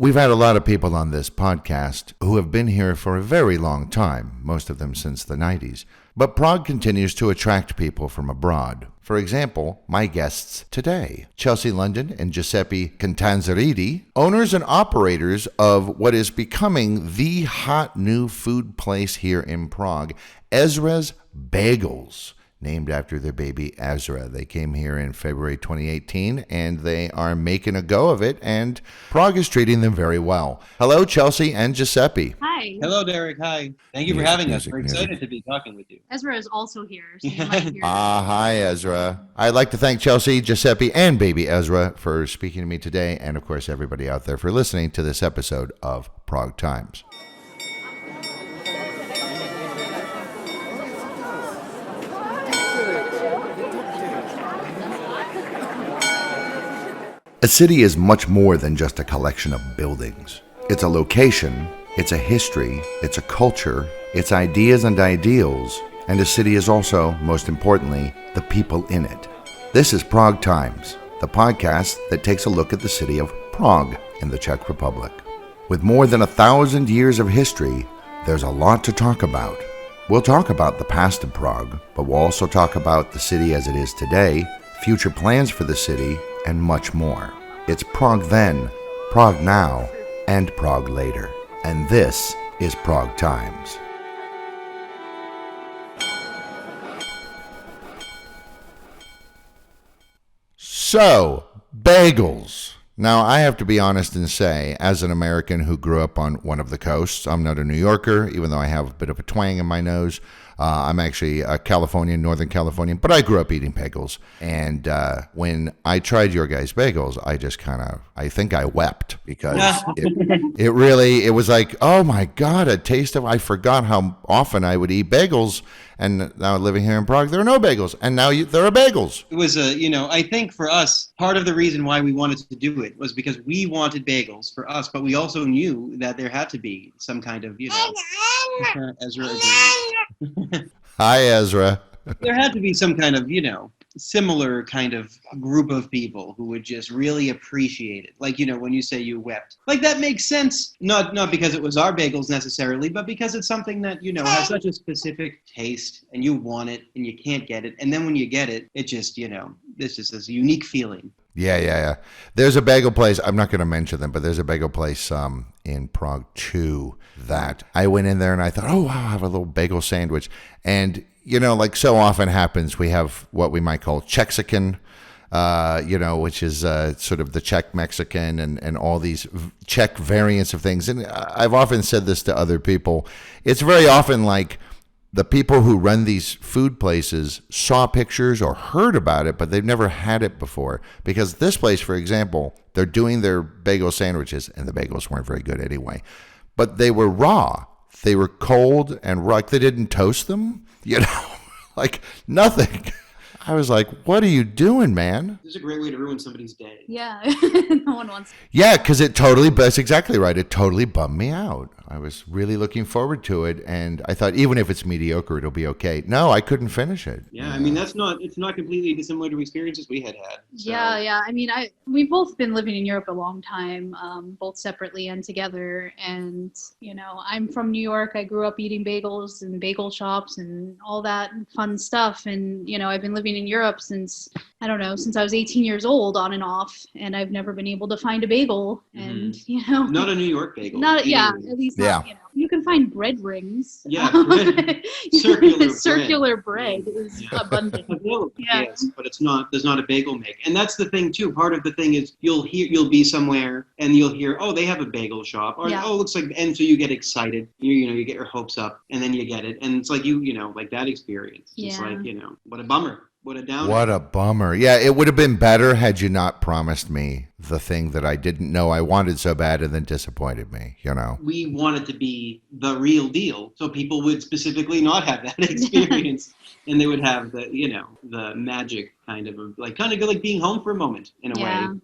We've had a lot of people on this podcast who have been here for a very long time, most of them since the 90s. But Prague continues to attract people from abroad. For example, my guests today, Chelsea London and Giuseppe Cantanzariti, owners and operators of what is becoming the hot new food place here in Prague, Ezra's Bagels, named after their baby Ezra. They came here in February 2018, and they are making a go of it, and Prague is treating them very well. Hello, Chelsea and Giuseppe. Hi. Hello, Derek. Hi. Thank you for having us. We're excited to be talking with you. Ezra is also here. So you might hear Hi, Ezra. I'd like to thank Chelsea, Giuseppe, and baby Ezra for speaking to me today, and of course, everybody out there for listening to this episode of Prague Times. A city is much more than just a collection of buildings. It's a location, it's a history, it's a culture, it's ideas and ideals, and a city is also, most importantly, the people in it. This is Prague Times, the podcast that takes a look at the city of Prague in the Czech Republic. With more than 1,000 years of history, there's a lot to talk about. We'll talk about the past of Prague, but we'll also talk about the city as it is today, future plans for the city, and much more. It's Prague then, Prague now, and Prague later. And this is Prague Times. So, bagels. Now, I have to be honest and say, as an American who grew up on one of the coasts, I'm not a New Yorker, even though I have a bit of a twang in my nose. I'm actually a Californian, Northern Californian, but I grew up eating bagels. And when I tried your guys' bagels, I think I wept because it was like, oh my God, I forgot how often I would eat bagels. And now living here in Prague, there are no bagels. And now there are bagels. It was I think for us, part of the reason why we wanted to do it was because we wanted bagels for us, but we also knew that there had to be some kind of, Ezra agreed. Hi, Ezra. There had to be some kind of, similar kind of group of people who would just really appreciate it. Like, when you say you wept. Like, that makes sense. Not because it was our bagels necessarily, but because it's something that, has such a specific taste and you want it and you can't get it. And then when you get it, it just, this is this unique feeling. Yeah. There's a bagel place. I'm not going to mention them, but there's a bagel place in Prague too that I went in there and I thought, oh, wow, I'll have a little bagel sandwich. And, like so often happens, we have what we might call Chexican, which is sort of the Czech Mexican and all these Czech variants of things. And I've often said this to other people. It's very often like the people who run these food places saw pictures or heard about it, but they've never had it before. Because this place, for example, they're doing their bagel sandwiches, and the bagels weren't very good anyway. But they were raw. They were cold and raw. Like they didn't toast them, like nothing. I was like, what are you doing, man? This is a great way to ruin somebody's day. Yeah, no one wants. Yeah, because that's exactly right. It totally bummed me out. I was really looking forward to it, and I thought even if it's mediocre, it'll be okay. No, I couldn't finish it. Yeah, I mean, it's not completely dissimilar to experiences we had. So. Yeah. I mean, we've both been living in Europe a long time, both separately and together. And, I'm from New York. I grew up eating bagels and bagel shops and all that fun stuff. And, I've been living in Europe since I was 18 years old on and off, and I've never been able to find a bagel. And, Not a New York bagel. At least not, you can find bread rings. Yeah, circular bread is abundant. Yes, but there's not a bagel make. And that's the thing too. Part of the thing is you'll be somewhere and you'll hear, oh, they have a bagel shop, or oh, it looks like, and so you get excited. You get your hopes up, and then you get it, and it's like like that experience. It's like, what a bummer. What a downer. What a bummer. Yeah, it would have been better had you not promised me the thing that I didn't know I wanted so bad and then disappointed me, We wanted to be the real deal, so people would specifically not have that experience, and they would have the, the magic kind of like being home for a moment in a way.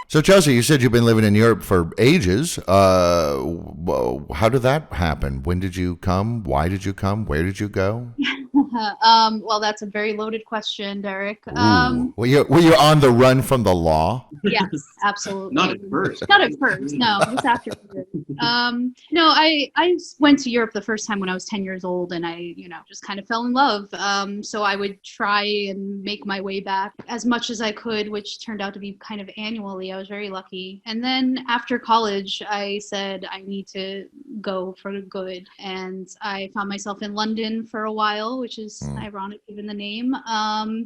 So, Chelsea, you said you've been living in Europe for ages. How did that happen? When did you come? Why did you come? Where did you go? Well, that's a very loaded question, Derek. Ooh. Were you on the run from the law? Yes, absolutely. Not at first. Not at first. No, it was after. No, I went to Europe the first time when I was 10 years old, and I, just kind of fell in love. So I would try and make my way back as much as I could, which turned out to be kind of annually. I was very lucky. And then after college, I said I need to go for good, and I found myself in London for a while, which is ironic given the name.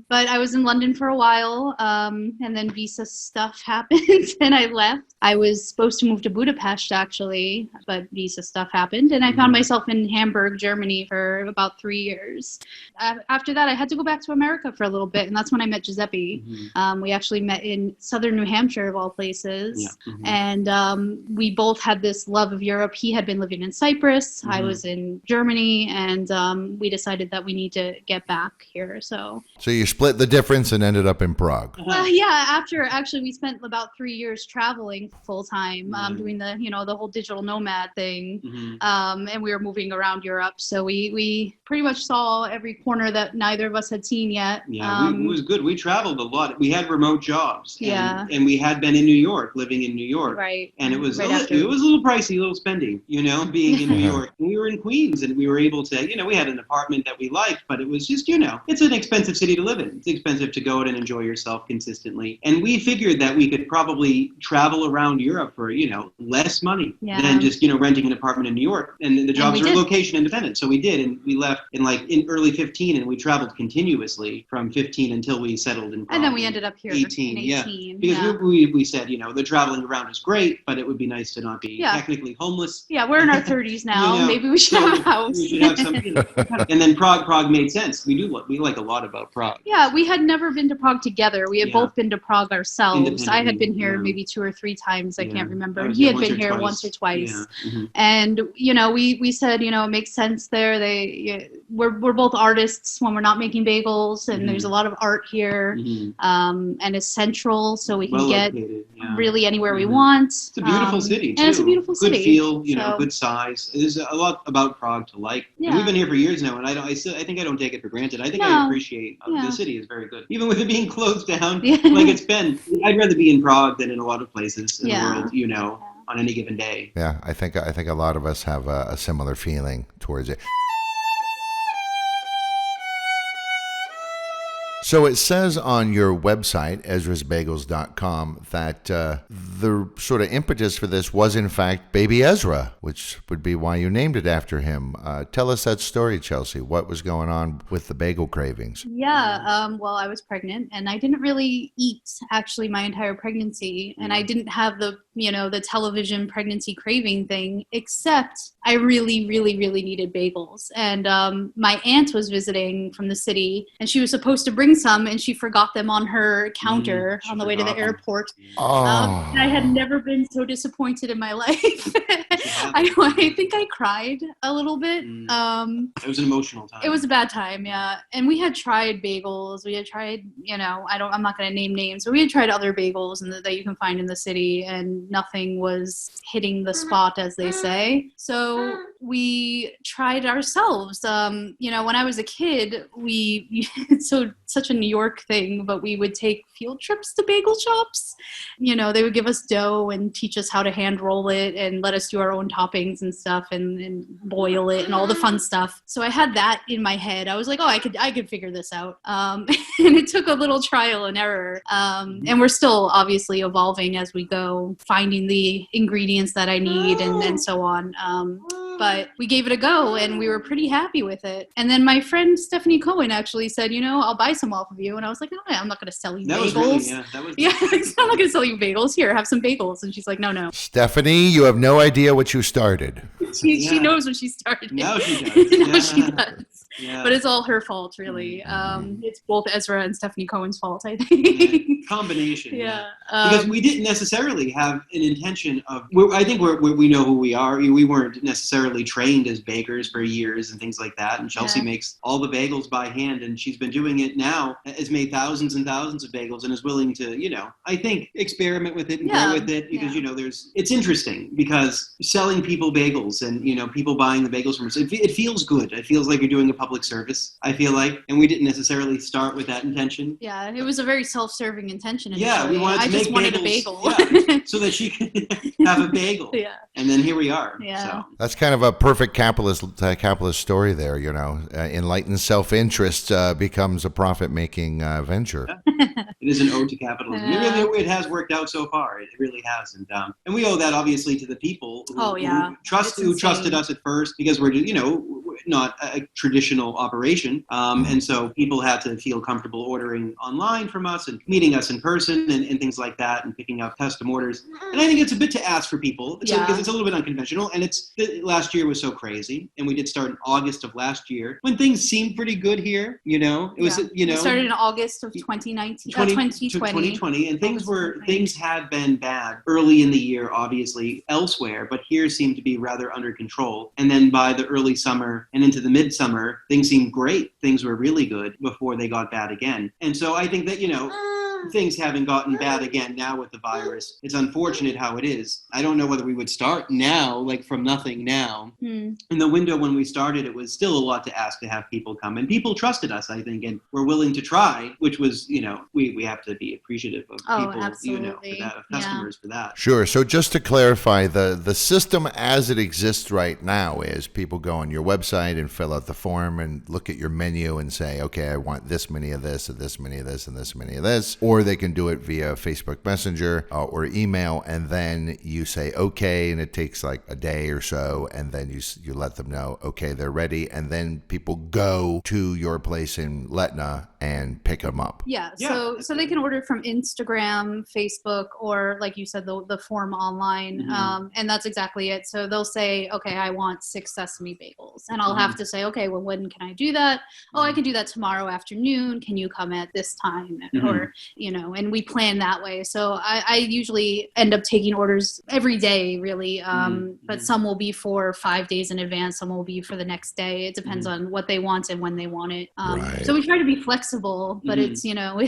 But I was in London for a while, and then visa stuff happened, and I left. I was supposed to move to Budapest actually, but visa stuff happened, and I found myself in Hamburg, Germany for about 3 years. After that, I had to go back to America for a little bit, and that's when I met Giuseppe. We actually met in southern New Hampshire, of all places, and we both had this love of Europe. He had been living in Cyprus, I was in Germany, and we decided that we need to get back here. So you split the difference and ended up in Prague. Yeah, after actually we spent about 3 years traveling full time, doing the the whole digital nomad thing, and we were moving around Europe. So we pretty much saw every corner that neither of us had seen yet. Yeah, it was good. We traveled a lot. We had remote jobs. Yeah, and we had been in New York, living in New York. Right. And it was right it was a little pricey, a little spendy, being in New York. And we were in Queens, and we were able to, we had an apartment that we liked, but it was just, it's an expensive city to live in. It's expensive to go out and enjoy yourself consistently. And we figured that we could probably travel around Europe for, less money than just, renting an apartment in New York. And the jobs are location independent. So we did, and we left in early 15, and we traveled continuously from 15 until we settled in Prague. And then we ended up here 18, in 18. Because we said, the traveling around is great, but it would be nice to not be technically homeless. Yeah, we're in our 30s now. Maybe we should have a house. We should have some, and then Prague made sense. We like a lot about Prague. Yeah, we had never been to Prague together. We had both been to Prague ourselves. I had been here maybe 2 or 3 times. I can't remember. He had been here once or twice. Yeah. And, we said, it makes sense there. We're both artists when we're not making bagels, and there's a lot of art here, and it's central, so we can get really anywhere we want. It's a beautiful city, too. And it's a beautiful city. Good feel, good size. There's a lot about Prague to like. Yeah. And we've been here for years now, and I think I don't take it for granted. I think I appreciate the city is very good. Even with it being closed down, like it's been, I'd rather be in Prague than in a lot of places in the world, on any given day. Yeah, I think a lot of us have a similar feeling towards it. So it says on your website, ezrasbagels.com, that the sort of impetus for this was, in fact, baby Ezra, which would be why you named it after him. Tell us that story, Chelsea. What was going on with the bagel cravings? Yeah, well, I was pregnant, and I didn't really eat, actually, my entire pregnancy. And I didn't have the television pregnancy craving thing, except I really, really, really needed bagels. And my aunt was visiting from the city, and she was supposed to bring some, and she forgot them on her counter on the way to the airport. And I had never been so disappointed in my life. I think I cried a little bit. It was an emotional time. It was a bad time, yeah. And we had tried bagels. We had tried, I'm not going to name names, but we had tried other bagels that you can find in the city, and nothing was hitting the spot, as they say. So we tried ourselves. When I was a kid, such a New York thing, but we would take field trips to bagel shops. They would give us dough and teach us how to hand roll it and let us do our own toppings and stuff and boil it and all the fun stuff. So I had that in my head. I was like, I could figure this out. And it took a little trial and error. And we're still obviously evolving as we go, finding the ingredients that I need and so on. But we gave it a go, and we were pretty happy with it. And then my friend Stephanie Cohen actually said, I'll buy some off of you. And I was like, no, I'm not going to sell you bagels. I'm not going to sell you bagels. Here, have some bagels. And she's like, no. Stephanie, you have no idea what you started. She knows what she started. Now she does. Now she does. Yeah. But it's all her fault, really. It's both Ezra and Stephanie Cohen's fault, I think. Combination. Yeah. Because we didn't necessarily have an intention of. I think we know who we are. We weren't necessarily trained as bakers for years and things like that. And Chelsea makes all the bagels by hand, and she's been doing it now. Has made thousands and thousands of bagels, and is willing to, I think, experiment with it and grow with it because it's interesting because selling people bagels and people buying the bagels from us, it feels good. It feels like you're doing a public service, I feel like. And we didn't necessarily start with that intention. Yeah, it was a very self-serving intention. Yeah, we wanted to I just make wanted bagels, a bagel. yeah, so that she could have a bagel. Yeah. And then here we are. Yeah. So. That's kind of a perfect capitalist story there, you know. Enlightened self-interest becomes a profit-making venture. Yeah. It is an ode to capitalism. It has worked out so far. It really has. And we owe that obviously to the people who trusted us at first, because we're, you know, not a traditional operation. And so people had to feel comfortable ordering online from us and meeting us in person and things like that, and picking up custom orders. And I think it's a bit to ask for people because it's a little bit unconventional. And last year was so crazy. And we did start in August of last year when things seemed pretty good here. You know, it was, you know, it started in August of 2019, 2020. And things had been bad early in the year, obviously elsewhere, but here seemed to be rather under control. And then by the early summer and into the midsummer, things seemed great. Things were really good before they got bad again. And so I think that, you know, things haven't gotten bad again now with the virus. It's unfortunate how it is. I don't know whether we would start now, like from nothing now. In the window when we started, it was still a lot to ask to have people come. And people trusted us, I think, and were willing to try, which was, you know, we have to be appreciative of people, absolutely. you know, for that, of customers for that. Sure. So just to clarify, the system as it exists right now is people go on your website and fill out the form and look at your menu and say, okay, I want this many of this, and this many of this, and this many of this. Or they can do it via Facebook Messenger or email, and then you say okay, and it takes like a day or so, and then you let them know, okay, they're ready, and then people go to your place in Letna and pick them up. Yeah, so they can order from Instagram, Facebook, or like you said, the form online, and that's exactly it. So they'll say, okay, I want 6 sesame bagels, and I'll have to say, okay, well, when can I do that? Oh, I can do that tomorrow afternoon. Can you come at this time? Or, you know, and we plan that way. So I usually end up taking orders every day, really, but some will be for 5 days in advance. Some will be for the next day. It depends on what they want and when they want it. Right. So we try to be flexible, but it's, you know,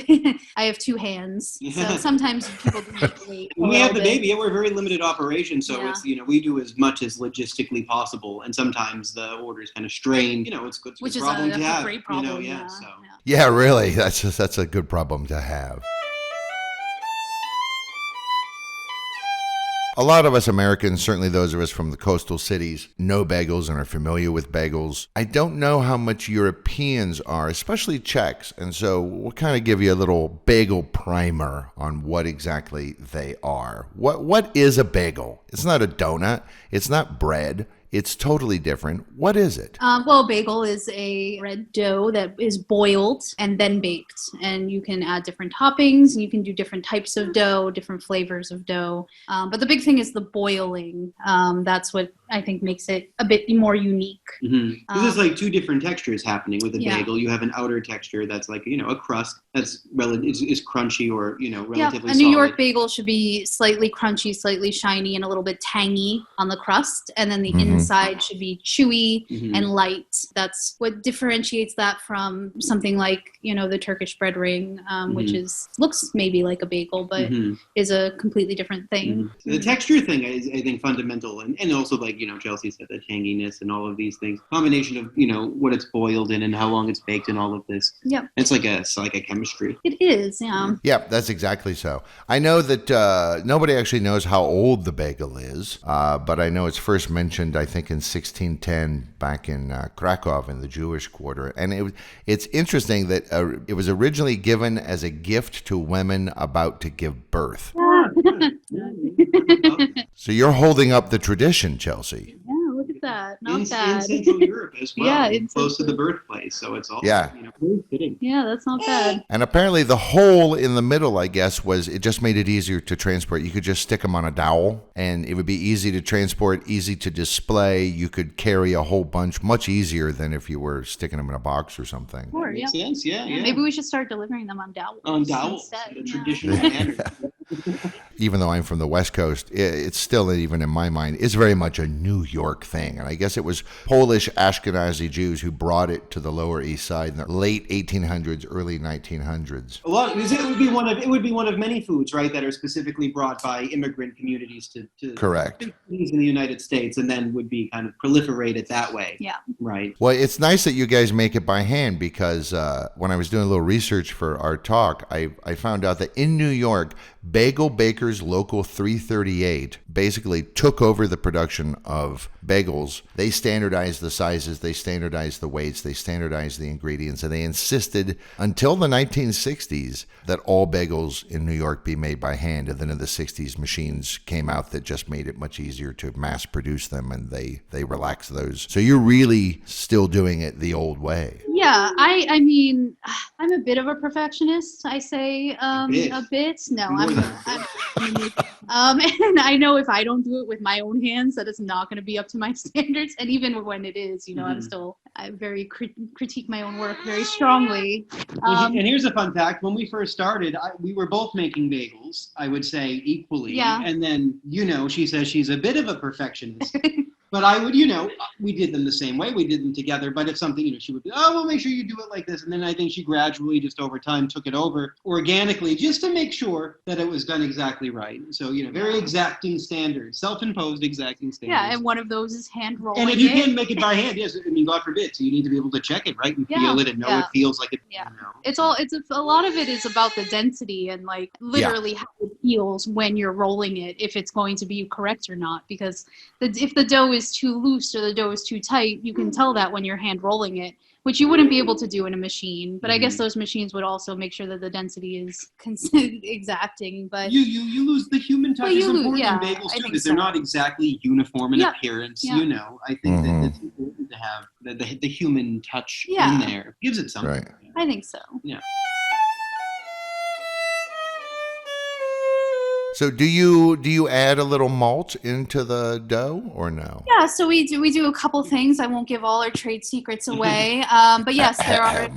I have 2 hands. So sometimes people do need to wait. We have the baby, and we're a very limited operation. So it's, you know, we do as much as logistically possible. And sometimes the orders kind of strain, you know, it's good. Which is problem to have, a great problem. You know, Yeah, really. That's a good problem to have. A lot of us Americans, certainly those of us from the coastal cities, know bagels and are familiar with bagels. I don't know how much Europeans are, especially Czechs, and so we'll kind of give you a little bagel primer on what exactly they are. What is a bagel? It's not a donut. It's not bread. It's totally different. What is it? Well, a bagel is a bread dough that is boiled and then baked. And you can add different toppings, and you can do different types of dough, different flavors of dough. But the big thing is the boiling. That's what I think makes it a bit more unique. There's like 2 different textures happening with a bagel. You have an outer texture that's like, you know, a crust that's is crunchy or, you know, relatively a New York solid. bagel should be slightly crunchy, slightly shiny, and a little bit tangy on the crust. And then the inside should be chewy and light. That's what differentiates that from something like, you know, the Turkish bread ring, which looks maybe like a bagel, but is a completely different thing. The texture thing is, I think, fundamental, and also, like, you know, Chelsea said, the tanginess and all of these things. Combination of, you know, what it's boiled in and how long it's baked and all of this. Yeah. It's like a chemistry. It is, yeah. Yeah, that's exactly so. I know that nobody actually knows how old the bagel is, but I know it's first mentioned, I think, in 1610 back in Krakow in the Jewish quarter. And it's interesting that it was originally given as a gift to women about to give birth. So you're holding up the tradition, Chelsea. Yeah, look at that. Not in bad. Central Europe as well. Yeah, close to the birthplace. So it's all, you know, very fitting. Yeah, that's not bad. And apparently the hole in the middle, I guess, it just made it easier to transport. You could just stick them on a dowel, and it would be easy to transport, easy to display. You could carry a whole bunch much easier than if you were sticking them in a box or something. Sure, Makes sense, yeah. Maybe we should start delivering them on dowels. On dowels, instead. the traditional manner. even though I'm from the West Coast, it's still, even in my mind, is very much a New York thing. And I guess it was Polish Ashkenazi Jews who brought it to the Lower East Side in the late 1800s, early 1900s. A lot. It would be one of many foods, right, that are specifically brought by immigrant communities to Correct. cities in the United States, and then would be kind of proliferated that way. Yeah. Right. Well, it's nice that you guys make it by hand, because when I was doing a little research for our talk, I found out that in New York, Bagel Bakers Local 338 basically took over the production of bagels. They standardized the sizes, they standardized the weights, they standardized the ingredients, and they insisted until the 1960s that all bagels in New York be made by hand. And then in the 60s, machines came out that just made it much easier to mass produce them, and they relaxed those. So you're really still doing it the old way. Yeah, I mean, I'm a bit of a perfectionist. I say a bit. No, and I know if I don't do it with my own hands, that it's not going to be up to my standards. And even when it is, I very critique my own work very strongly. And here's a fun fact: when we first started, we were both making bagels. I would say equally. Yeah. And then she says she's a bit of a perfectionist. But I would, we did them the same way. We did them together. But if something, she would be, oh, well, make sure you do it like this. And then I think she gradually, just over time, took it over organically, just to make sure that it was done exactly right. So, very exacting standards, self-imposed exacting standards. Yeah, and one of those is hand rolling. And if you can make it by hand, yes, God forbid. So you need to be able to check it, right? And feel it and know it feels like it. Yeah. It's a lot of it is about the density and literally how it feels when you're rolling it, if it's going to be correct or not. Because if the dough is too loose or the dough is too tight, you can tell that when you're hand rolling it, which you wouldn't be able to do in a machine. But I guess those machines would also make sure that the density is exacting. But you lose the human touch. It's important in bagels too, because they're not exactly uniform in appearance. Yeah. I think that it's important to have the human touch in there. It gives it something. Right. I think so. Yeah. So do you add a little malt into the dough or no? Yeah, so we do a couple things. I won't give all our trade secrets away, but yes, there are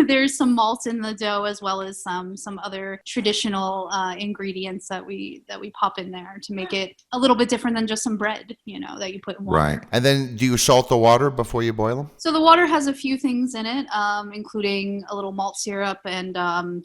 there's some malt in the dough, as well as some other traditional ingredients that we pop in there to make it a little bit different than just some bread, that you put in water. Right. And then do you salt the water before you boil them? So the water has a few things in it, including a little malt syrup and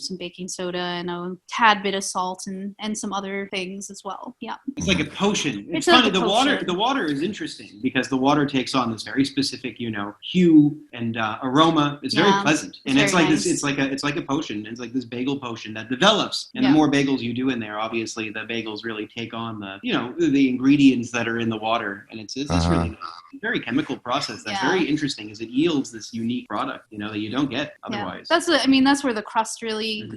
some baking soda and a tad bit of salt and some other things as well. Yeah. It's like a potion. It's like funny. a The water is interesting because the water takes on this very specific, hue and aroma. It's very pleasant, and it's like nice. It's like a potion. It's like this bagel potion that develops, and the more bagels you do in there, obviously the bagels really take on the ingredients that are in the water, and it's really nice. It's a very chemical process that's very interesting, as it yields this unique product, that you don't get otherwise. That's where the crust really.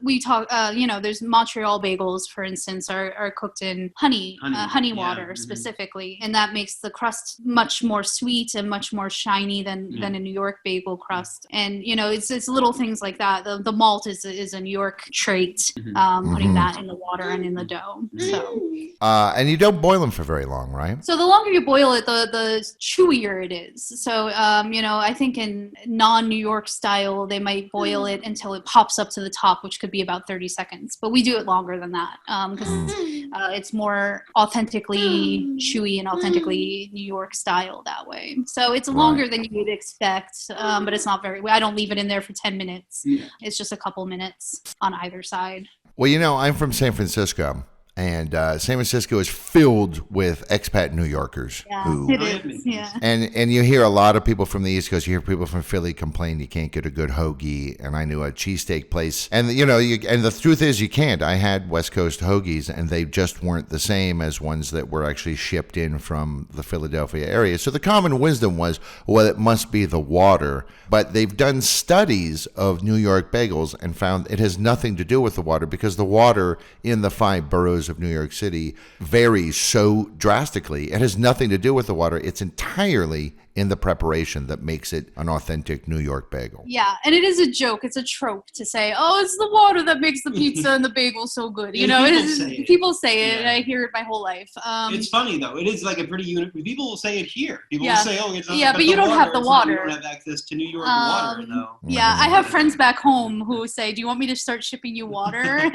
We talk. There's Montreal bagels, for instance, are cooked in honey water specifically, and that makes the crust much more sweet and much more shiny than a New York bagel crust. And it's little things like that. The malt is a New York trait, putting that in the water and in the dough. So and you don't boil them for very long, right? So the longer you boil it, the chewier it is. So I think in non-New York style, they might boil it until it pops up to the top, which could be about 30 seconds, but we do it longer than that because it's more authentically chewy and authentically New York style that way. So it's longer than you would expect, but it's not very. I don't leave it in there for 10 minutes. Yeah. It's just a couple minutes on either side. Well, I'm from San Francisco. And San Francisco is filled with expat New Yorkers. Yeah, it is. Yeah. And you hear a lot of people from the East Coast. You hear people from Philly complain you can't get a good hoagie. And I knew a cheesesteak place. And, and the truth is you can't. I had West Coast hoagies, and they just weren't the same as ones that were actually shipped in from the Philadelphia area. So the common wisdom was, well, it must be the water. But they've done studies of New York bagels and found it has nothing to do with the water, because the water in the 5 boroughs of New York City varies so drastically. It has nothing to do with the water. It's entirely in the preparation that makes it an authentic New York bagel? Yeah, and it is a joke. It's a trope to say, "Oh, it's the water that makes the pizza and the bagel so good." You know, people say it. Yeah. I hear it my whole life. It's funny though. It is like a pretty people will say it here. People Yeah. will say, "Oh, it's not." Yeah, but you don't have the water. You don't have access to New York water, though. Yeah, I have friends back home who say, "Do you want me to start shipping you water?"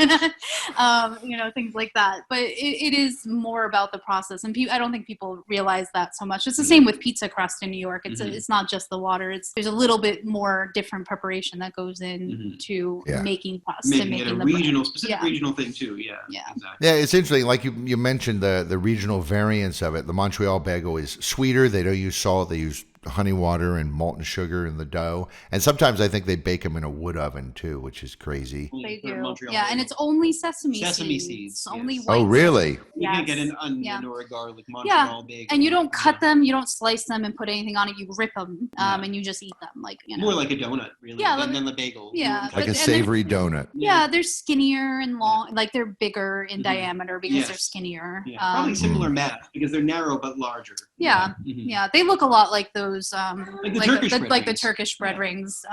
You know, things like that. But it is more about the process, and I don't think people realize that so much. It's the same with pizza crust in New York. It's not just the water. There's a little bit more different preparation that goes in to making crust and making it a the regional, bread. specific regional thing too. Yeah, exactly. Yeah, it's interesting. Like you mentioned the regional variants of it. The Montreal bagel is sweeter. They don't use salt. They use honey water and molten sugar in the dough. And sometimes I think they bake them in a wood oven too, which is crazy. They do. Yeah, and it's only sesame seeds. It's only white. Oh, really? You can't get an onion or a garlic Montreal bagel. And you don't cut them, you don't slice them and put anything on it. You rip them and you just eat them. Like, you know. More like a donut, really, than the bagel. Yeah. Like a savory donut. Yeah, they're skinnier and long, like they're bigger in diameter because they're skinnier. Yeah. Probably similar math because they're narrow but larger. Yeah, yeah, they look a lot like those, like the Turkish bread rings,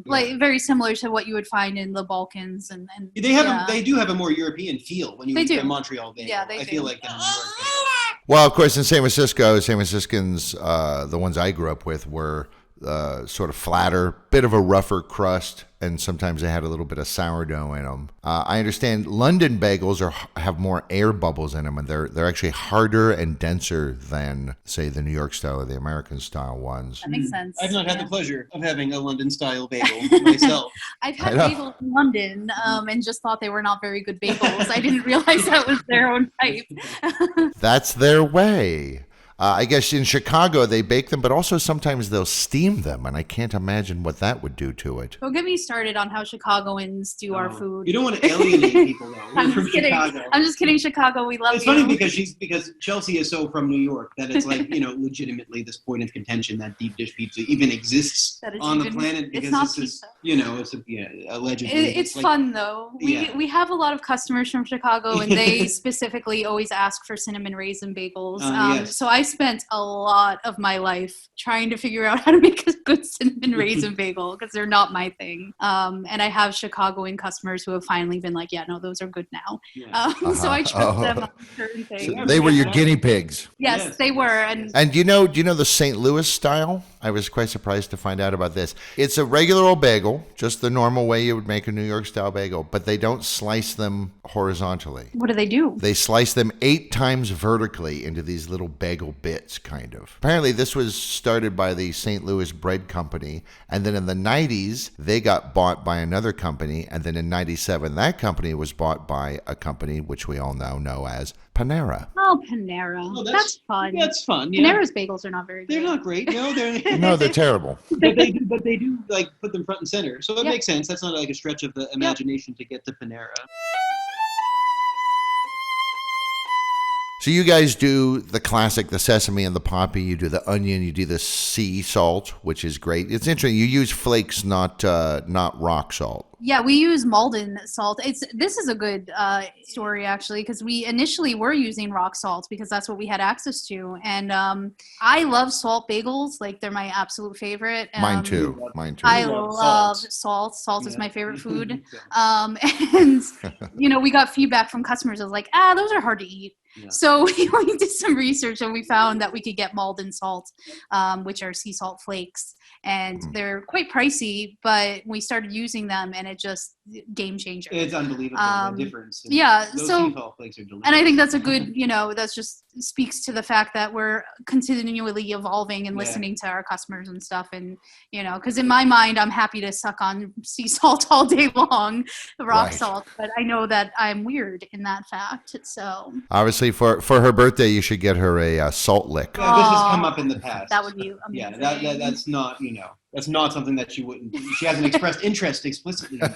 like very similar to what you would find in the Balkans, and they do have a more European feel when you eat a Montreal bagel. Yeah, they I feel like the New York bagel. Well, of course, in San Franciscans, the ones I grew up with were sort of flatter, bit of a rougher crust, and sometimes they had a little bit of sourdough in them. I understand London bagels have more air bubbles in them, and they're actually harder and denser than, say, the New York style or the American style ones. That makes sense. I've not had the pleasure of having a London style bagel myself. I've had bagels in London and just thought they were not very good bagels. I didn't realize that was their own type. That's their way. I guess in Chicago they bake them, but also sometimes they'll steam them, and I can't imagine what that would do to it. Don't get me started on how Chicagoans do our food. You don't want to alienate people, though. I'm just kidding. Chicago. I'm just kidding, Chicago. We love you. It's funny because Chelsea is so from New York that it's like, legitimately this point of contention that deep dish pizza even exists on the planet because it's not pizza. Allegedly. It's like, fun though. We have a lot of customers from Chicago, and they specifically always ask for cinnamon raisin bagels. So I spent a lot of my life trying to figure out how to make a good cinnamon raisin bagel because they're not my thing. And I have Chicagoan customers who have finally been like, yeah, no, those are good now. So I trust them on certain things. So they were your guinea pigs. Yes, they were. And do you know the St. Louis style? I was quite surprised to find out about this. It's a regular old bagel, just the normal way you would make a New York style bagel, but they don't slice them horizontally. What do? They slice them 8 times vertically into these little bagel bits, kind of. Apparently, this was started by the St. Louis Bread Company, and then in the 90s, they got bought by another company, and then in 97, that company was bought by a company which we all now know as Panera. Oh, Panera. Oh, that's fun. That's fun. Yeah. Panera's bagels are not very good. They're not great. No, they're terrible. But they do like put them front and center. So it makes sense. That's not like a stretch of the imagination to get to Panera. So you guys do the classic, the sesame and the poppy. You do the onion. You do the sea salt, which is great. It's interesting. You use flakes, not rock salt. Yeah, we use Malden salt. This is a good story, actually, because we initially were using rock salt because that's what we had access to. And I love salt bagels. Like, they're my absolute favorite. Mine too. I love salt. Salt is my favorite food. And, we got feedback from customers. I was like, those are hard to eat. Yeah. So we did some research and we found that we could get Malden salt, which are sea salt flakes. And they're quite pricey, but we started using them and it just game changer. It's unbelievable the difference. Those sea salt flakes are delicious. And I think that's a good, that just speaks to the fact that we're continually evolving and listening to our customers and stuff. And, because in my mind, I'm happy to suck on sea salt all day long, rock salt, but I know that I'm weird in that fact. So obviously for her birthday, you should get her a salt lick. This has come up in the past. That would be amazing. Yeah, that's not, that's not something that she hasn't expressed interest explicitly in.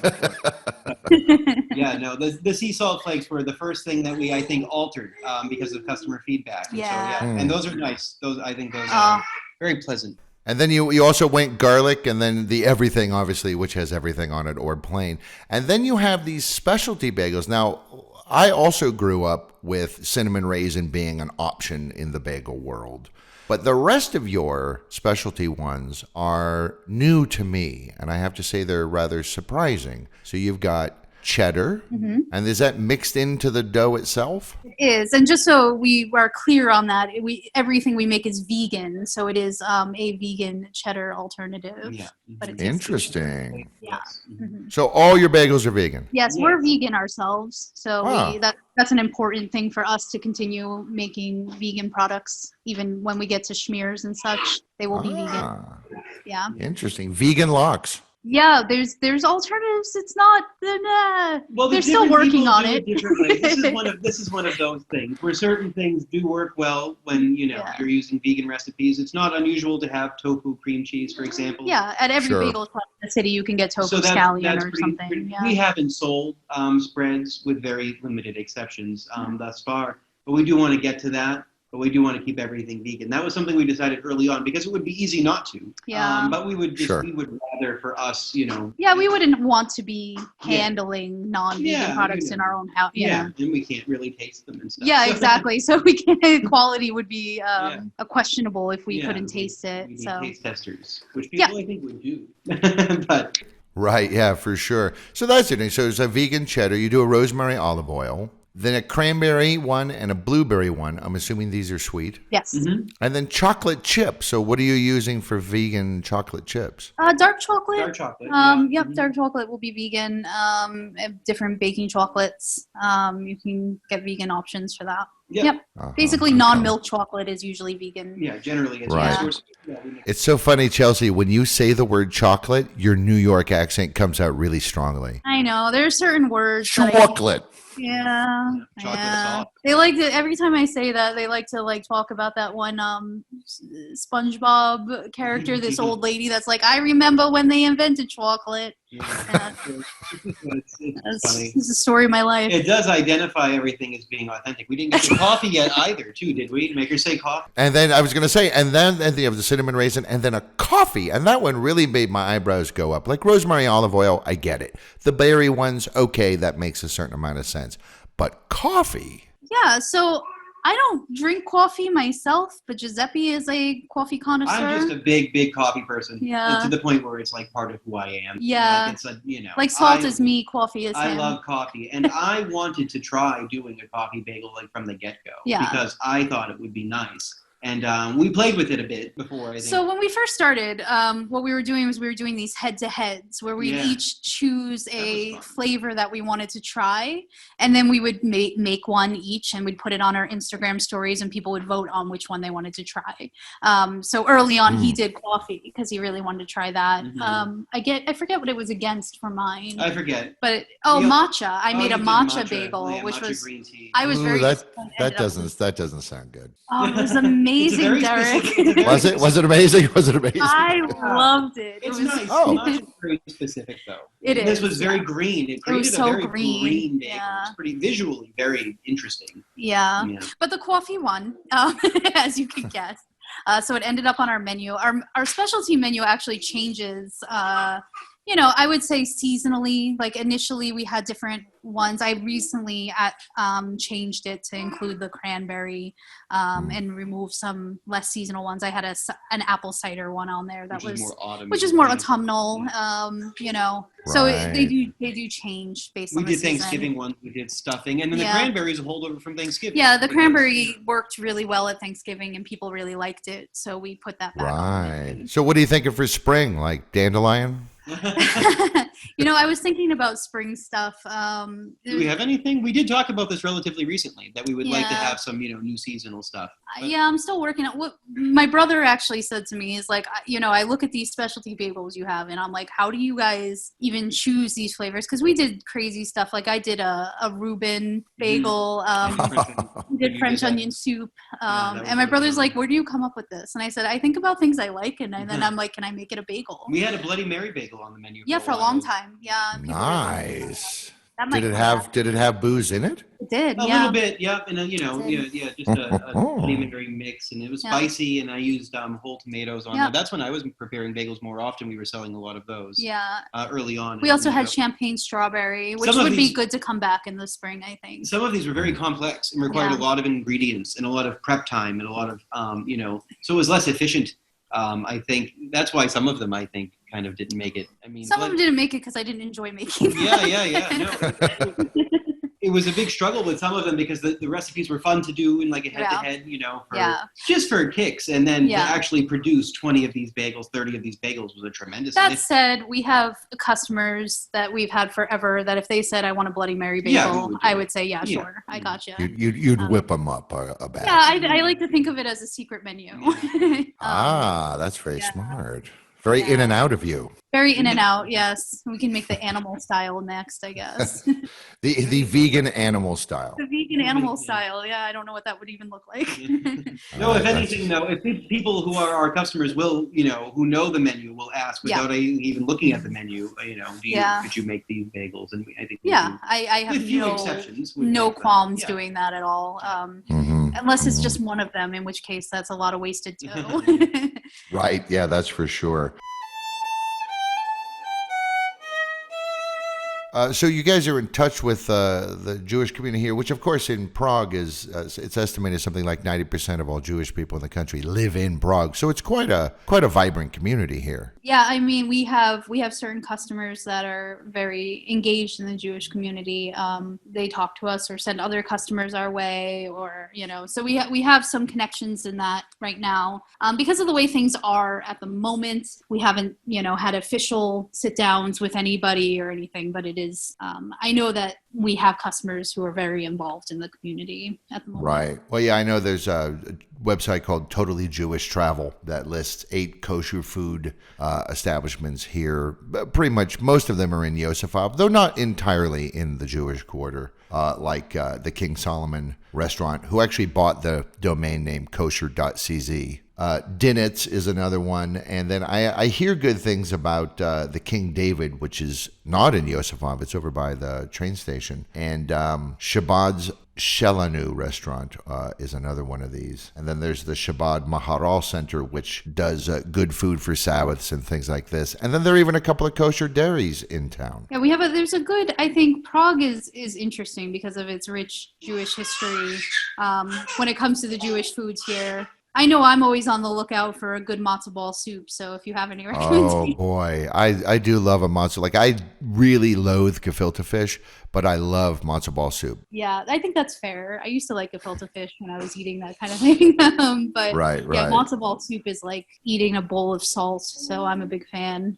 The sea salt flakes were the first thing that we, I think, altered because of customer feedback. And those are nice. I think those are very pleasant. And then you also went garlic, and then the everything, obviously, which has everything on it, or plain. And then you have these specialty bagels. Now, I also grew up with cinnamon raisin being an option in the bagel world. But the rest of your specialty ones are new to me, and I have to say they're rather surprising. So you've got cheddar, and is that mixed into the dough itself? It is, and just so we are clear on that, everything we make is vegan, so it is a vegan cheddar alternative. Yeah. But it's Interesting. Yeah. So all your bagels are vegan? Yes, we're vegan ourselves, so Wow. that's an important thing for us to continue making vegan products. Even when we get to schmears and such, they will be vegan. Yeah. Interesting. Vegan locks. Yeah, there's alternatives. It's not. Well, they're still working on it. This is one of those things where certain things do work well when you're using vegan recipes. It's not unusual to have tofu cream cheese, for example. Yeah, at every bagel shop in the city, you can get tofu scallion or something. Yeah. We haven't sold spreads with very limited exceptions thus far, but we do want to get to that. But we do want to keep everything vegan. That was something we decided early on because it would be easy not to. Yeah. But we would we would rather for us, Yeah, we wouldn't want to be handling non-vegan products in our own house. Yeah, and we can't really taste them and stuff. Yeah, exactly. So we can quality would be a questionable if we couldn't taste it. We need So taste testers, which people I think would do. But Right, yeah, for sure. So that's it. So it's a vegan cheddar. You do a rosemary olive oil. Then a cranberry one and a blueberry one. I'm assuming these are sweet. yes. And then chocolate chips. So what are you using for vegan chocolate chips? Dark chocolate. dark chocolate. Yep, dark chocolate will be vegan. Different baking chocolates. You can get vegan options for that. Yep. Basically, non-milk chocolate is usually vegan. Yeah, generally it's Right. It's so funny, Chelsea, when you say the word chocolate, your New York accent comes out really strongly. I know. There are certain words. Chocolate. Yeah. Chocolate Yeah. sauce. They like to, every time I say that, they like to talk about that one SpongeBob character, this old lady that's like, I remember when they invented chocolate. Yeah. It's funny. This is the story of my life. It does identify everything as being authentic. We didn't get the coffee yet either, too, did we? Make her say coffee. And then I was going to say, and then you have the cinnamon raisin, and then a coffee. And that one really made my eyebrows go up. Like rosemary olive oil, I get it. The berry ones, okay, that makes a certain amount of sense. But coffee? Yeah, so I don't drink coffee myself, but Giuseppe is a coffee connoisseur. I'm just a big coffee person. Yeah. To the point where it's like part of who I am. Yeah. Like it's a, like salt is me, coffee is I him. love coffee, and I wanted to try doing a coffee bagel like from the get-go. Yeah. Because I thought it would be nice. And we played with it a bit before, I think. So when we first started, what we were doing was we were doing these head-to-heads where we'd each choose a flavor that we wanted to try, and then we would make one each, and we'd put it on our Instagram stories, and people would vote on which one they wanted to try. So early on, he did coffee because he really wanted to try that. I forget what it was against for mine. I forget. But matcha. I made a matcha bagel, which matcha was green tea. I was very that doesn't sound good. Oh, it was amazing, Derek. Was it amazing? Was it amazing? I loved it. It's it was nice. Oh. Matcha's very specific, though. It This is, was very green. It created so a very green, green bagel. yeah. It's pretty visually very interesting. Yeah. But the coffee won, as you can guess. So it ended up on our menu. Our specialty menu actually changes. I would say seasonally. Like initially, we had different ones. I recently changed it to include the cranberry and remove some less seasonal ones. I had an apple cider one on there which is more autumnal. So they do change based on the season. We did Thanksgiving ones. We did stuffing, and then the cranberries a holdover from Thanksgiving. Yeah, the cranberry worked really well at Thanksgiving, and people really liked it. So we put that back. Right. So what are you thinking for spring? Like dandelion? I was thinking about spring stuff. Do we have anything? We did talk about this relatively recently, that we would like to have some, new seasonal stuff. Yeah, I'm still working on what my brother actually said to me is like, I look at these specialty bagels you have, and I'm like, how do you guys even choose these flavors? Because we did crazy stuff. Like I did a Reuben bagel. We did French onion soup. And my brother's like, where do you come up with this? And I said, I think about things I like, and then I'm like, can I make it a bagel? We had a Bloody Mary bagel on the menu. For a long time. Yeah. Nice. That might Did it have booze in it? It did. A yeah. little bit, yep, and just a culinary mix, and it was spicy, and I used whole tomatoes on that. That's when I was preparing bagels more often. We were selling a lot of those. Yeah. Early on. We also had champagne strawberry, which would be good to come back in the spring, I think. Some of these were very complex and required a lot of ingredients and a lot of prep time and a lot of so it was less efficient. I think that's why some of them, I think, kind of didn't make it. I mean, some of them didn't make it because I didn't enjoy making them. Yeah. No, it was a big struggle with some of them because the recipes were fun to do in like a head-to-head, just for kicks. And then to actually produce 20 of these bagels, 30 of these bagels was a tremendous lift. That said, we have customers that we've had forever that if they said, I want a Bloody Mary bagel, I would say, sure, I got you. You'd whip them up a bag. Yeah, I like to think of it as a secret menu. That's very smart. Very in and out of you. Very in and out, yes. We can make the animal style next, I guess. the vegan animal style. The vegan animal style, yeah. I don't know what that would even look like. No, if anything, though, if people who are our customers will, who know the menu will ask without even looking at the menu, could you make these bagels? And I think I have no qualms doing that at all. Unless it's just one of them, in which case that's a lot of wasted dough. Right, yeah, that's for sure. So you guys are in touch with the Jewish community here, which of course in Prague is, it's estimated something like 90% of all Jewish people in the country live in Prague. So it's quite a vibrant community here. Yeah, I mean, we have certain customers that are very engaged in the Jewish community. They talk to us or send other customers our way, or so we have some connections in that right now. Because of the way things are at the moment, we haven't had official sit downs with anybody or anything, but it is. I know that we have customers who are very involved in the community at the moment. Right. Well, yeah, I know there's a website called Totally Jewish Travel that lists 8 kosher food establishments here. Pretty much most of them are in Yosefov, though not entirely in the Jewish quarter, like the King Solomon restaurant, who actually bought the domain name kosher.cz. Dinitz is another one. And then I hear good things about the King David, which is not in Yosefov. It's over by the train station. And Shabbat's Shelanu restaurant is another one of these. And then there's the Shabbat Maharal Center, which does good food for Sabbaths and things like this. And then there are even a couple of kosher dairies in town. Yeah, there's a good, I think Prague is interesting because of its rich Jewish history when it comes to the Jewish foods here. I know I'm always on the lookout for a good matzo ball soup, so if you have any recommendations. Oh, boy. I do love a matzo. Like, I really loathe gefilte fish, but I love matzo ball soup. Yeah, I think that's fair. I used to like gefilte fish when I was eating that kind of thing. But right. Yeah, matzo ball soup is like eating a bowl of salt, so I'm a big fan.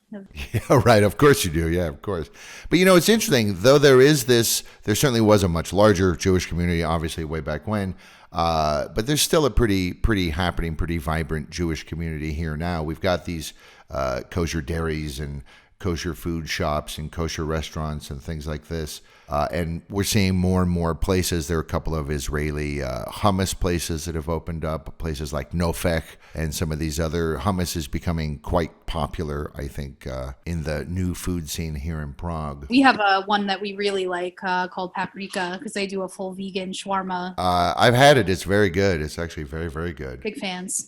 Yeah, right. Of course you do. Yeah, of course. But, it's interesting. Though there certainly was a much larger Jewish community, obviously, way back when. But there's still a pretty happening, pretty vibrant Jewish community here now. We've got these kosher dairies and kosher food shops and kosher restaurants and things like this. And we're seeing more and more places. There are a couple of Israeli hummus places that have opened up, places like Nofech, and some of these other. Hummus is becoming quite popular, I think, in the new food scene here in Prague. We have one that we really like called Paprika because they do a full vegan shawarma. I've had it. It's very good. It's actually very, very good. Big fans.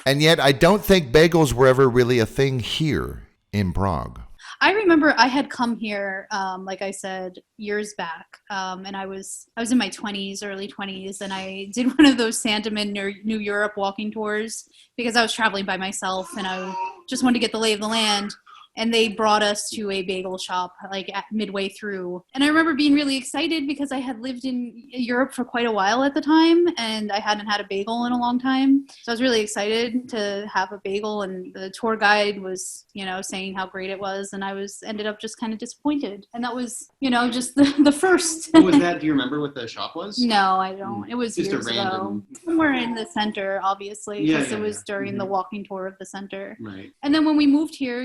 And yet I don't think bagels were ever really a thing here in Prague. I remember I had come here, like I said, years back, and I was in my 20s, early 20s, and I did one of those Sandeman New Europe walking tours because I was traveling by myself, and I just wanted to get the lay of the land. And they brought us to a bagel shop like midway through. And I remember being really excited because I had lived in Europe for quite a while at the time and I hadn't had a bagel in a long time. So I was really excited to have a bagel, and the tour guide was, saying how great it was, and I ended up just kind of disappointed. And that was, just the first. What was that? Do you remember what the shop was? No, I don't. It was just years a random ago. Somewhere in the center, obviously, because it was during the walking tour of the center. Right. And then when we moved here,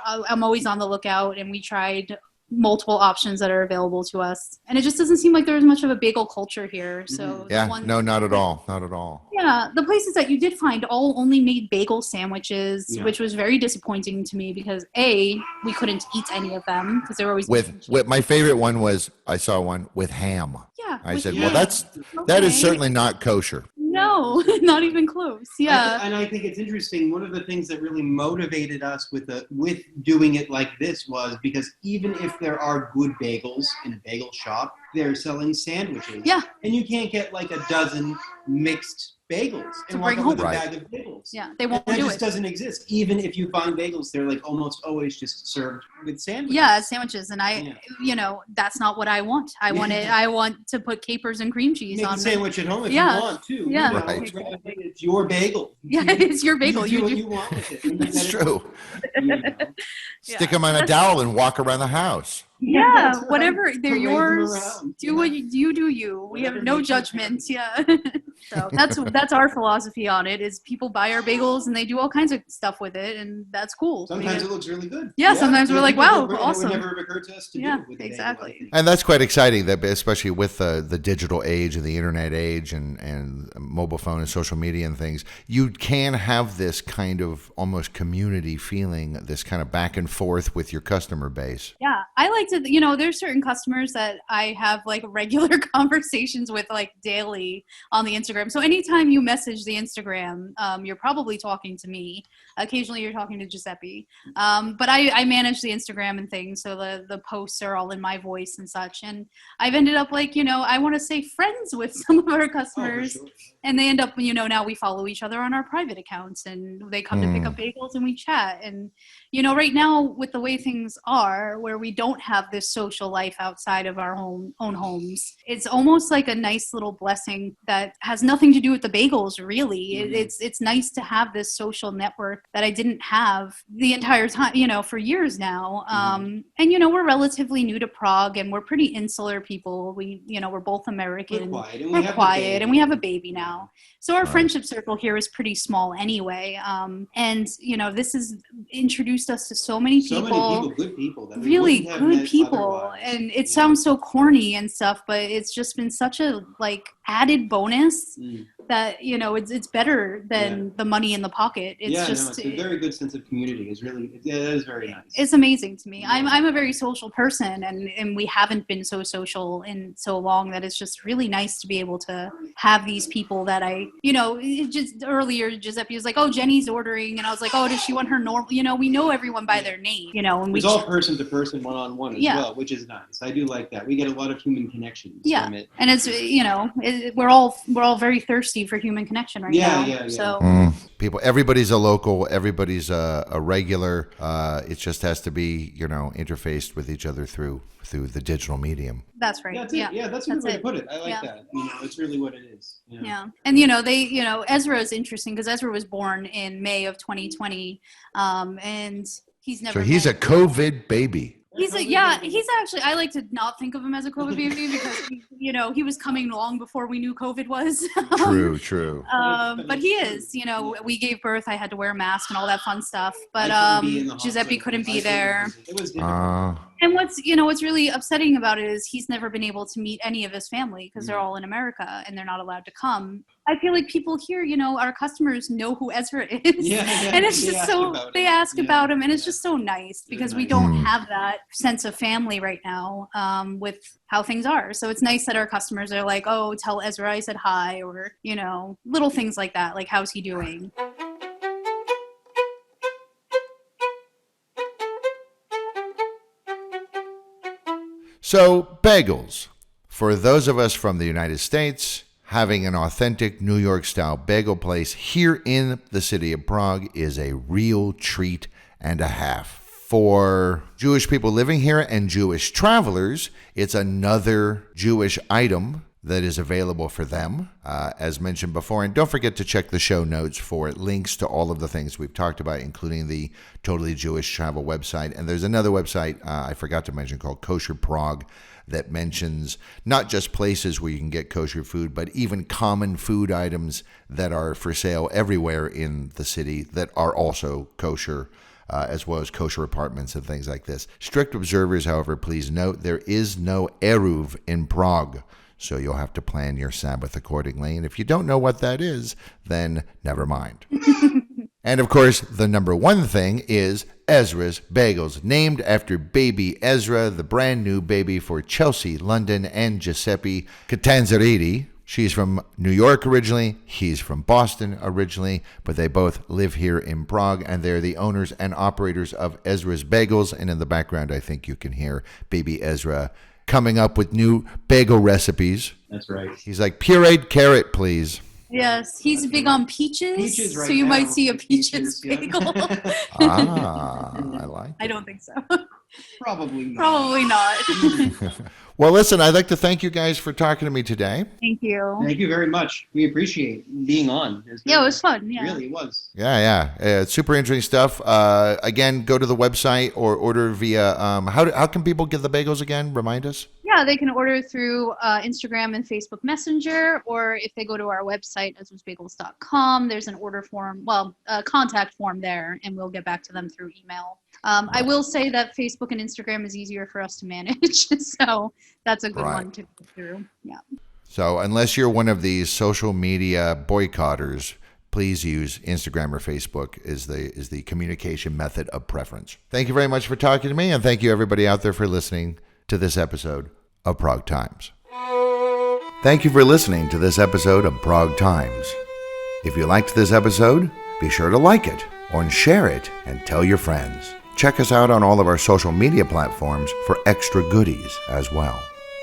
I'm always on the lookout, and we tried multiple options that are available to us. And it just doesn't seem like there's much of a bagel culture here. So no, not at all. Not at all. Yeah, the places that you did find all only made bagel sandwiches, which was very disappointing to me because we couldn't eat any of them because they were always with my favorite one was I saw one with ham. Yeah. I said, Yeah. well, that is certainly not kosher. No, not even close. Yeah. And I think it's interesting. One of the things that really motivated us with doing it like this was because even if there are good bagels in a bagel shop, they're selling sandwiches. Yeah. And you can't get like a dozen mixed bagels and walk bring up home. with a Right. bag of bagels. Yeah, they won't And that do just it. doesn't exist. Even if you find bagels, they're like almost always just served with sandwiches. Yeah, sandwiches, and that's not what I want. I want to put capers and cream cheese Make on a sandwich at home if Yeah. you want to. Yeah. Right. It's your bagel. Yeah, it's your bagel. You do what do- you want with it. And you That's let it- true. you know. Stick them on a dowel and walk around the house. Yeah, That's right. whatever. They're Parade them yours. around. Do what you do. You. We have Whatever no makes you judgment. Yeah. So that's our philosophy on it. Is people buy our bagels and they do all kinds of stuff with it, and that's cool. Sometimes it looks really good. Yeah, sometimes we're like, wow, awesome. It would never have occurred to us to Yeah, do with a bagel, exactly. I think. And that's quite exciting, that especially with the digital age and the internet age and mobile phone and social media and things, you can have this kind of almost community feeling, this kind of back and forth with your customer base. Yeah, I like to, there's certain customers that I have like regular conversations with like daily on the Instagram. So anytime you message the Instagram, you're probably talking to me. Occasionally you're talking to Giuseppe. But I manage the Instagram and things. So the posts are all in my voice and such. And I've ended up like, I want to say friends with some of our customers. Oh, for sure. And they end up, now we follow each other on our private accounts and they come to pick up bagels and we chat. And, right now with the way things are, where we don't have this social life outside of our own homes, it's almost like a nice little blessing that has nothing to do with the bagels, really. Mm-hmm. It's nice to have this social network that I didn't have the entire time, for years now. And, we're relatively new to Prague and we're pretty insular people. We're both American. We're quiet, And we have a baby now. So our friendship circle here is pretty small anyway. And, this has introduced us to so many people. Good people. That we Really wouldn't have good met people. otherwise. And it sounds so corny and stuff, but it's just been such a added bonus that, it's better than the money in the pocket. It's a very good sense of community. It is very nice. It's amazing to me. I'm a very social person and we haven't been so social in so long that it's just really nice to be able to have these people that just earlier Giuseppe was like, oh, Jenny's ordering. And I was like, oh, does she want her normal? We know everyone by their name, and it's all person to person, one-on-one as well, which is nice. I do like that. We get a lot of human connections from it. And it's, we're all very thirsty for human connection right now. Yeah. So People, everybody's a local, everybody's a regular. It just has to be, interfaced with each other through the digital medium. that's right. That's it. Yeah, that's a good way to put it. I like that. It's really what it is. Yeah. And, Ezra is interesting because Ezra was born in May of 2020. And he's never. So he's a COVID baby. He's actually, I like to not think of him as a COVID baby because, he was coming long before we knew COVID was. True. But he is, we gave birth. I had to wear a mask and all that fun stuff. But Giuseppe couldn't be there. It was difficult. And what's really upsetting about it is he's never been able to meet any of his family because they're all in America and they're not allowed to come. I feel like people here, our customers know who Ezra is. And it's just they ask about him and it's just so nice because we don't have that sense of family right now with how things are. So it's nice that our customers are like, oh, tell Ezra I said hi, or, little things like that, like how's he doing? So, bagels. For those of us from the United States, having an authentic New York-style bagel place here in the city of Prague is a real treat and a half. For Jewish people living here and Jewish travelers, it's another Jewish item that is available for them, as mentioned before. And don't forget to check the show notes for links to all of the things we've talked about, including the Totally Jewish Travel website. And there's another website I forgot to mention called Kosher Prague that mentions not just places where you can get kosher food, but even common food items that are for sale everywhere in the city that are also kosher, as well as kosher apartments and things like this. Strict observers, however, please note there is no Eruv in Prague, so you'll have to plan your Sabbath accordingly. And if you don't know what that is, then never mind. And of course, the number one thing is Ezra's Bagels, named after baby Ezra, the brand new baby for Chelsea, London, and Giuseppe Cantanzariti. She's from New York originally, he's from Boston originally, but they both live here in Prague, and they're the owners and operators of Ezra's Bagels. And in the background, I think you can hear baby Ezra coming up with new bagel recipes. That's right. He's like, pureed carrot, please. Yes, he's big on peaches, Peaches right so you now. might see a peaches Yeah. bagel. I like it. I don't think so. Probably not. Probably not. Well, listen, I'd like to thank you guys for talking to me today. Thank you. Thank you very much. We appreciate being on. Yeah, it was fun. Yeah. Really, it was. Yeah. It's super interesting stuff. Again, go to the website or order via, how can people get the bagels again? Remind us. Yeah, they can order through Instagram and Facebook Messenger, or if they go to our website, ezrasbagels.com, there's an order form, a contact form there, and we'll get back to them through email. I will say that Facebook and Instagram is easier for us to manage, so that's a good one to go through. Yeah. So unless you're one of these social media boycotters, please use Instagram or Facebook is the communication method of preference. Thank you very much for talking to me, and thank you everybody out there for listening to this episode of Prague Times. Thank you for listening to this episode of Prague Times. If you liked this episode, be sure to like it or share it and tell your friends. Check us out on all of our social media platforms for extra goodies as well.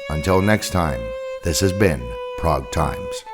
Until next time, this has been Prague Times.